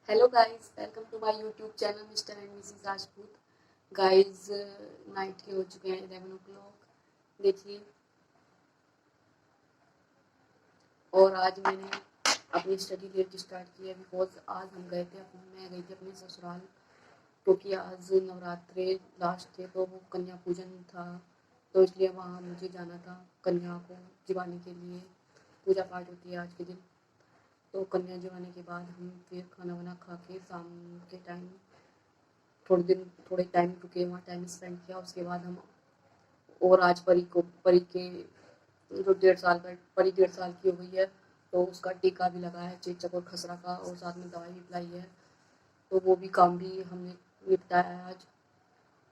Hello guys, welcome to my YouTube channel Mr. and Mrs. Rajput. Guys night के हो चुके हैं 11 o'clock। देखिए, और आज मैंने अपनी स्टडी लेट स्टार्ट की है बिकॉज आज मैं गई थी अपने ससुराल, क्योंकि आज नवरात्रे लास्ट थे तो वो कन्या पूजन था, तो इसलिए वहाँ मुझे जाना था कन्या को जिवाने के लिए। पूजा पाठ होती है आज के दिन। तो कन्या जमाने के बाद हम फिर खाना वाना खा के शाम के टाइम थोड़े टाइम रुके, वहाँ टाइम स्पेंड किया। उसके बाद हम और आज परी के जो 1.5 साल की हो गई है, तो उसका टीका भी लगा है, चेचक और खसरा का, और साथ में दवाई भी पिलाई है। तो वो भी काम भी हमने निपटाया है आज।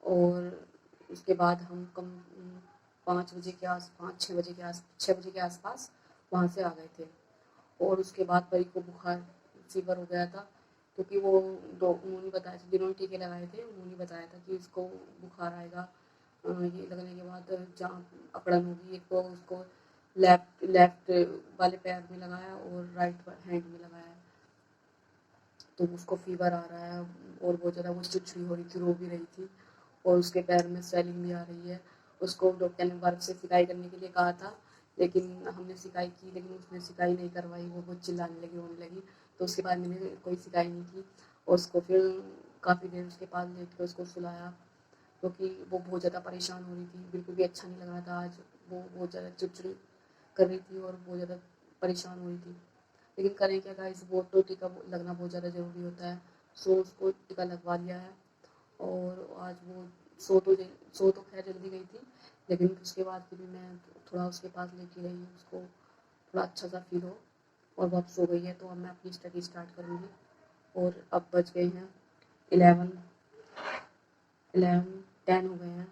और उसके बाद हम 6 बजे के आसपास वहाँ से आ गए थे। और उसके बाद परी को फीवर हो गया था, क्योंकि वो उन्होंने बताया था, जिन्होंने टीके लगाए थे उन्होंने बताया था कि इसको बुखार आएगा। ये लगने के बाद जहाँ अकड़न होगी, एक तो उसको लेफ्ट वाले पैर में लगाया और राइट हैंड में लगाया, तो उसको फीवर आ रहा है और बहुत ज़्यादा वो चिड़चिड़ी हो रही थी, रो भी रही थी, और उसके पैर में स्वेलिंग भी आ रही है। उसको डॉक्टर ने बर्फ़ से सिकाई करने के लिए कहा था, लेकिन हमने सिकाई की, लेकिन उसने सिकाई नहीं करवाई। वो बहुत चिल्लाने लगी, रोने लगी। तो उसके बाद मैंने कोई सिकाई नहीं की, और उसको फिर काफ़ी देर उसके पास लेट कर उसको सुलाया, क्योंकि वो बहुत ज़्यादा परेशान हो रही थी। बिल्कुल भी अच्छा नहीं लग रहा था आज। वो बहुत ज़्यादा चिड़चिड़ी कर रही थी और बहुत ज़्यादा परेशान हो रही थी। लेकिन करें क्या गाइस, वो तो टीका लगना बहुत ज़्यादा ज़रूरी होता है। सो उसको टीका लगवा लिया है। और आज वो सो तो खैर जल्दी गई थी, लेकिन उसके बाद फिर भी मैं थोड़ा उसके पास लेटी रही, उसको थोड़ा अच्छा सा फील हो। और वो अब सो गई है, तो अब मैं अपनी स्टडी स्टार्ट करूँगी। और अब बज गए हैं 10 हो गए हैं,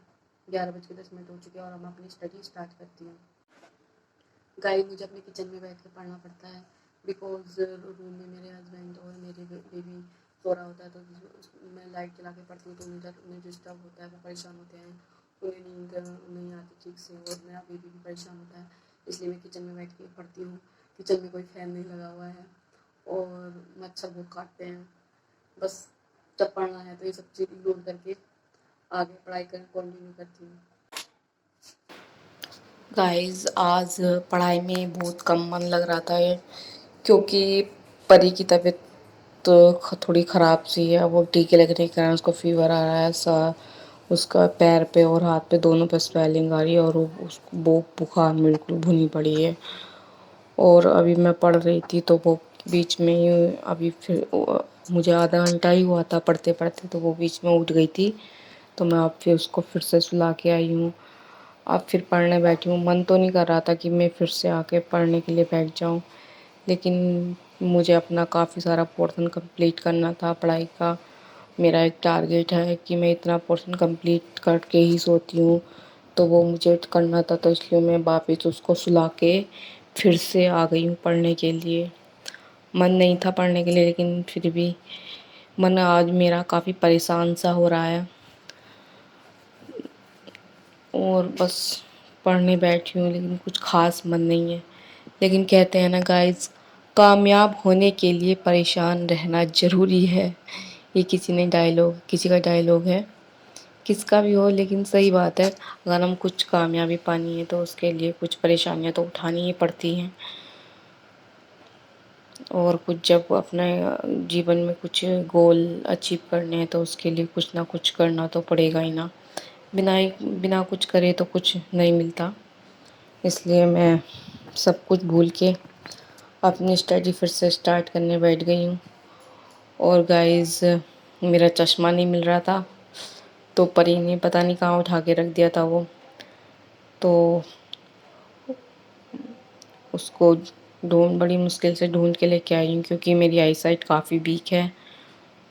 11:10 हो चुके हैं, और अब मैं अपनी स्टडी स्टार्ट करती हूँ। गाइस, मुझे अपने किचन में बैठ कर पढ़ना पड़ता है, बिकॉज रूम में मेरे हस्बैंड और मेरे बेबी सो रहा होता है, तो मैं लाइट जला के पढ़ती हूँ, तो उन्हें डिस्टर्ब होता है, वो परेशान होते हैं, उन्हें नींद नहीं आती ठीक से, और मेरा बेबी भी परेशान होता है। इसलिए मैं किचन में बैठ के पढ़ती हूँ। किचन में कोई फ़ैन नहीं लगा हुआ है, और मच्छर बहुत काटते हैं। बस जब पढ़ना है तो ये सब चीज़ इग्नोर करके आगे पढ़ाई कर कंटिन्यू करती हूँ। गाइस, आज पढ़ाई में बहुत कम मन लग रहा था, क्योंकि परी की तबीयत तो थोड़ी ख़राब सी है। वो टीके लगने के कारण उसको फीवर आ रहा है, उसका पैर पे और हाथ पे दोनों पे स्वेलिंग आ रही है, और वो बुखार में बिल्कुल भुनी पड़ी है। और अभी मैं पढ़ रही थी, तो वो बीच में ही अभी फिर मुझे आधा घंटा ही हुआ था पढ़ते पढ़ते, तो वो बीच में उठ गई थी। तो मैं अब फिर उसको फिर से सुला के आई हूँ। अब फिर पढ़ने बैठी हूँ। मन तो नहीं कर रहा था कि मैं फिर से आके पढ़ने के लिए बैठ जाऊँ, लेकिन मुझे अपना काफ़ी सारा पोर्शन कंप्लीट करना था पढ़ाई का। मेरा एक टारगेट है कि मैं इतना पोर्शन कंप्लीट करके ही सोती हूँ, तो वो मुझे करना था, तो इसलिए मैं वापस उसको सुला के फिर से आ गई हूँ पढ़ने के लिए। मन नहीं था पढ़ने के लिए, लेकिन फिर भी मन आज मेरा काफ़ी परेशान सा हो रहा है, और बस पढ़ने बैठी हूँ, लेकिन कुछ ख़ास मन नहीं है। लेकिन कहते हैं ना गाइस, कामयाब होने के लिए परेशान रहना ज़रूरी है। ये किसी का डायलॉग है, किसका भी हो, लेकिन सही बात है। अगर हम कुछ कामयाबी पानी है, तो उसके लिए कुछ परेशानियाँ तो उठानी ही पड़ती हैं। और कुछ जब अपने जीवन में कुछ गोल अचीव करने हैं, तो उसके लिए कुछ ना कुछ करना तो पड़ेगा ही ना। बिना कुछ करे तो कुछ नहीं मिलता। इसलिए मैं सब कुछ भूल के अपनी स्टडी फिर से स्टार्ट करने बैठ गई हूँ। और गाइस, मेरा चश्मा नहीं मिल रहा था, तो परी ने पता नहीं कहाँ उठा के रख दिया था वो, तो उसको बड़ी मुश्किल से ढूंढ के लेके आई हूँ, क्योंकि मेरी आई साइट काफ़ी वीक है,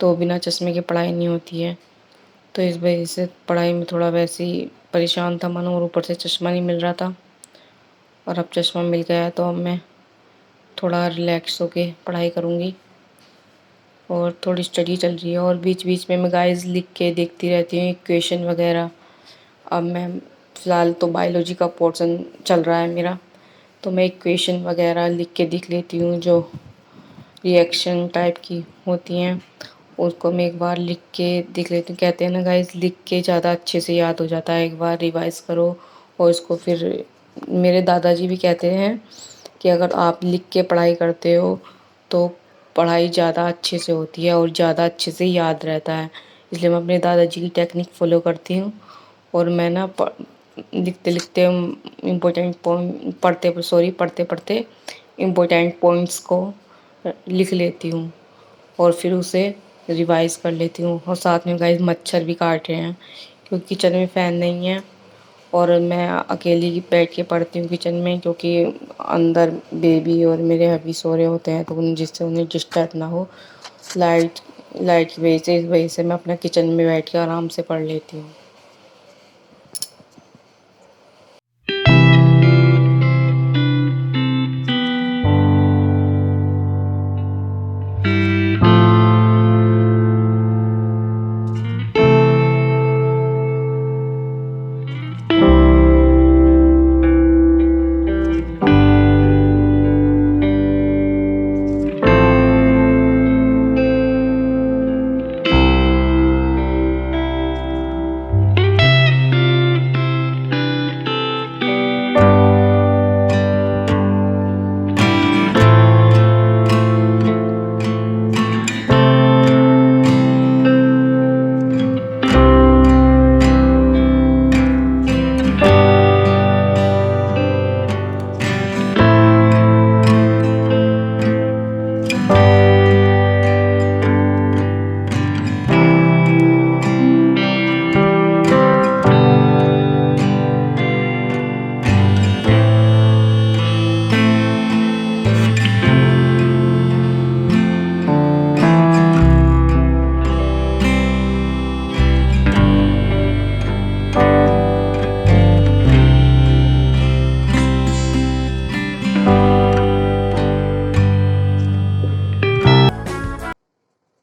तो बिना चश्मे के पढ़ाई नहीं होती है। तो इस वजह से पढ़ाई में थोड़ा वैसे ही परेशान था मन, और ऊपर से चश्मा नहीं मिल रहा था। और अब चश्मा मिल गया है, तो अब मैं थोड़ा रिलैक्स होके पढ़ाई करूँगी। और थोड़ी स्टडी चल रही है, और बीच बीच में मैं गाइस लिख के देखती रहती हूँ इक्वेशन वगैरह। अब मैं फ़िलहाल तो बायोलॉजी का पोर्शन चल रहा है मेरा, तो मैं इक्वेशन वगैरह लिख के देख लेती हूँ, जो रिएक्शन टाइप की होती हैं, उसको मैं एक बार लिख के देख लेती हूँ। कहते हैं ना गाइस, लिख के ज़्यादा अच्छे से याद हो जाता है, एक बार रिवाइज़ करो और इसको फिर मेरे दादाजी भी कहते हैं कि अगर आप लिख के पढ़ाई करते हो तो पढ़ाई ज़्यादा अच्छे से होती है और ज़्यादा अच्छे से याद रहता है। इसलिए मैं अपने दादाजी की टेक्निक फ़ॉलो करती हूँ और मैं ना लिखते लिखते इम्पोर्टेंट पॉइंट पढ़ते पढ़ते इम्पोर्टेंट पॉइंट्स को लिख लेती हूँ और फिर उसे रिवाइज़ कर लेती हूँ। और साथ में गाइस मच्छर भी काट रहे हैं क्योंकि किचन में फ़ैन नहीं है और मैं अकेली ही बैठ के पढ़ती हूँ किचन में, क्योंकि अंदर बेबी और मेरे हबी सो रहे होते हैं तो जिससे उन्हें डिस्टर्ब ना हो लाइट लाइट की वजह से। इस वजह से मैं अपना किचन में बैठ के आराम से पढ़ लेती हूँ।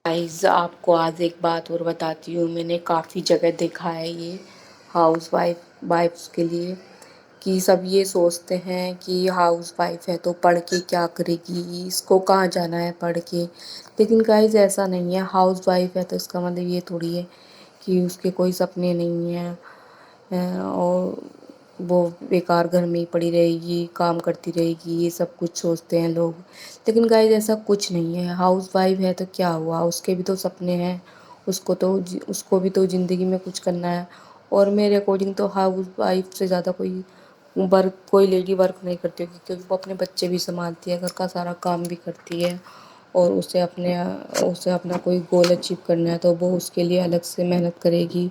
गाइस आपको आज एक बात और बताती हूँ, मैंने काफ़ी जगह देखा है ये हाउस वाइफ्स के लिए कि सब ये सोचते हैं कि हाउस वाइफ है तो पढ़ के क्या करेगी, इसको कहाँ जाना है पढ़ के। लेकिन गाइस ऐसा नहीं है, हाउस वाइफ है तो इसका मतलब ये थोड़ी है कि उसके कोई सपने नहीं हैं और वो बेकार घर में ही पड़ी रहेगी, काम करती रहेगी, ये सब कुछ सोचते हैं लोग। लेकिन गाइस ऐसा कुछ नहीं है, हाउस वाइफ है तो क्या हुआ, उसके भी तो सपने हैं, उसको भी तो ज़िंदगी में कुछ करना है। और मेरे अकॉर्डिंग तो हाउस वाइफ से ज़्यादा कोई लेडी वर्क नहीं करती होगी, क्योंकि वो अपने बच्चे भी संभालती है, घर का सारा काम भी करती है और उसे अपना कोई गोल अचीव करना है तो वो उसके लिए अलग से मेहनत करेगी।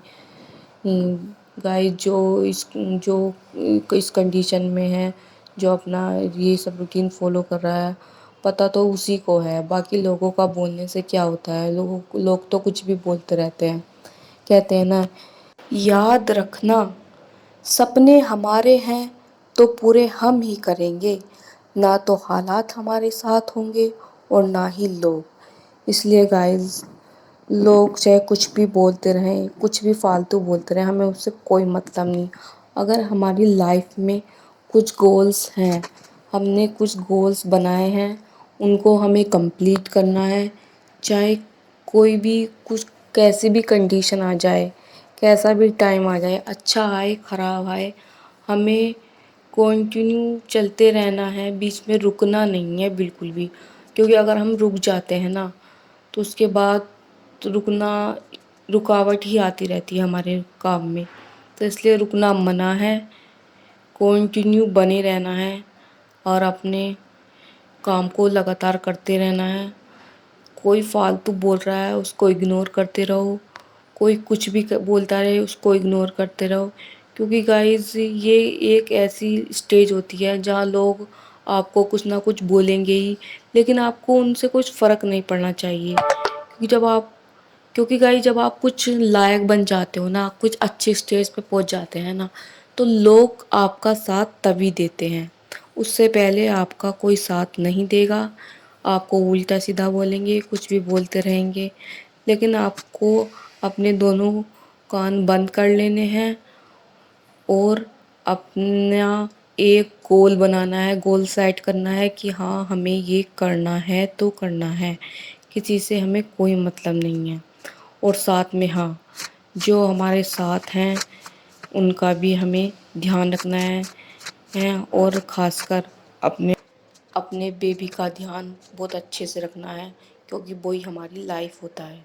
गाइस जो इस कंडीशन में है, जो अपना ये सब रूटीन फॉलो कर रहा है, पता तो उसी को है, बाकी लोगों का बोलने से क्या होता है। लोग तो कुछ भी बोलते रहते हैं। कहते हैं ना, याद रखना सपने हमारे हैं तो पूरे हम ही करेंगे, ना तो हालात हमारे साथ होंगे और ना ही लोग। इसलिए गाइस, लोग चाहे कुछ भी बोलते रहें, कुछ भी फालतू बोलते रहें, हमें उससे कोई मतलब नहीं। अगर हमारी लाइफ में कुछ गोल्स हैं, हमने कुछ गोल्स बनाए हैं, उनको हमें कंप्लीट करना है, चाहे कोई भी कुछ कैसी भी कंडीशन आ जाए, कैसा भी टाइम आ जाए, अच्छा आए ख़राब आए, हमें कंटिन्यू चलते रहना है, बीच में रुकना नहीं है बिल्कुल भी। क्योंकि अगर हम रुक जाते हैं ना तो उसके बाद रुकावट ही आती रहती है हमारे काम में। तो इसलिए रुकना मना है, कंटिन्यू बने रहना है और अपने काम को लगातार करते रहना है। कोई फालतू बोल रहा है उसको इग्नोर करते रहो, कोई कुछ भी बोलता रहे उसको इग्नोर करते रहो। क्योंकि गाइस ये एक ऐसी स्टेज होती है जहाँ लोग आपको कुछ ना कुछ बोलेंगे ही, लेकिन आपको उनसे कुछ फ़र्क नहीं पड़ना चाहिए। क्योंकि गाइस जब आप कुछ लायक बन जाते हो ना, कुछ अच्छे स्टेज पे पहुंच जाते हैं ना, तो लोग आपका साथ तभी देते हैं, उससे पहले आपका कोई साथ नहीं देगा। आपको उल्टा सीधा बोलेंगे, कुछ भी बोलते रहेंगे। लेकिन आपको अपने दोनों कान बंद कर लेने हैं और अपना ایک گول بنانا ہے، گول سیٹ کرنا ہے کہ ہاں ہمیں یہ کرنا ہے تو کرنا ہے، کسی سے ہمیں کوئی مطلب نہیں ہے۔ اور ساتھ میں ہاں جو ہمارے ساتھ ہیں ان کا بھی ہمیں دھیان رکھنا ہے اور خاص کر اپنے بیبی کا دھیان بہت اچھے سے رکھنا ہے، کیونکہ وہی ہماری لائف ہوتا ہے۔